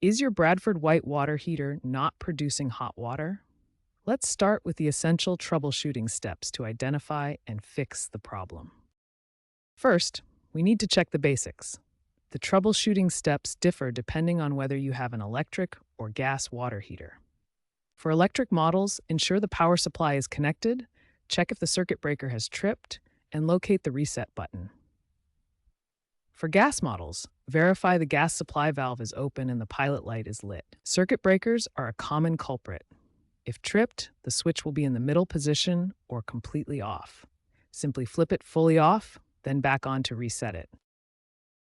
Is your Bradford White water heater not producing hot water? Let's start with the essential troubleshooting steps to identify and fix the problem. First, we need to check the basics. The troubleshooting steps differ depending on whether you have an electric or gas water heater. For electric models, ensure the power supply is connected, check if the circuit breaker has tripped, and locate the reset button. For gas models, verify the gas supply valve is open and the pilot light is lit. Circuit breakers are a common culprit. If tripped, the switch will be in the middle position or completely off. Simply flip it fully off, then back on to reset it.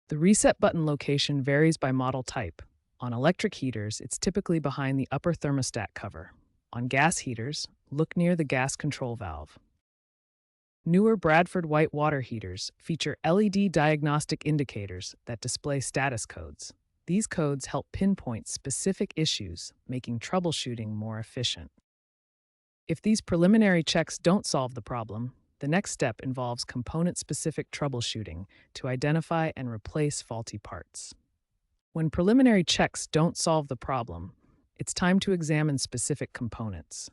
The reset button location varies by model type. On electric heaters, it's typically behind the upper thermostat cover. On gas heaters, look near the gas control valve. Newer Bradford White water heaters feature LED diagnostic indicators that display status codes. These codes help pinpoint specific issues, making troubleshooting more efficient. If these preliminary checks don't solve the problem, the next step involves component-specific troubleshooting to identify and replace faulty parts. When preliminary checks don't solve the problem, it's time to examine specific components.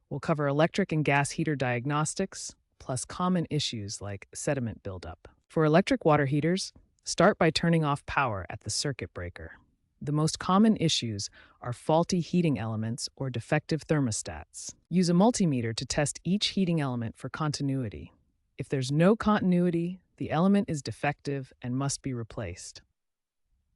We'll cover electric and gas heater diagnostics, plus common issues like sediment buildup. For electric water heaters, start by turning off power at the circuit breaker. The most common issues are faulty heating elements or defective thermostats. Use a multimeter to test each heating element for continuity. If there's no continuity, the element is defective and must be replaced.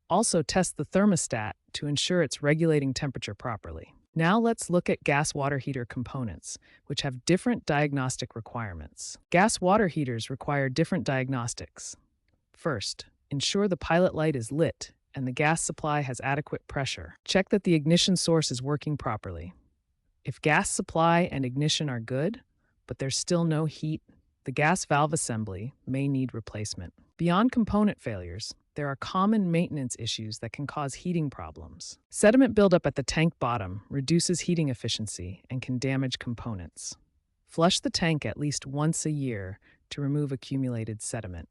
Also, test the thermostat to ensure it's regulating temperature properly. Now let's look at gas water heater components, which have different diagnostic requirements. Gas water heaters require different diagnostics. First, ensure the pilot light is lit and the gas supply has adequate pressure. Check that the ignition source is working properly. If gas supply and ignition are good, but there's still no heat, the gas valve assembly may need replacement. Beyond component failures, there are common maintenance issues that can cause heating problems. Sediment buildup at the tank bottom reduces heating efficiency and can damage components. Flush the tank at least once a year to remove accumulated sediment.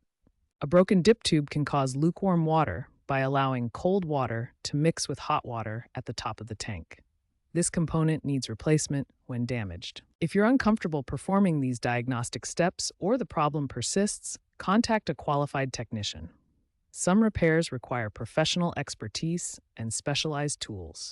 A broken dip tube can cause lukewarm water by allowing cold water to mix with hot water at the top of the tank. This component needs replacement when damaged. If you're uncomfortable performing these diagnostic steps or the problem persists, contact a qualified technician. Some repairs require professional expertise and specialized tools.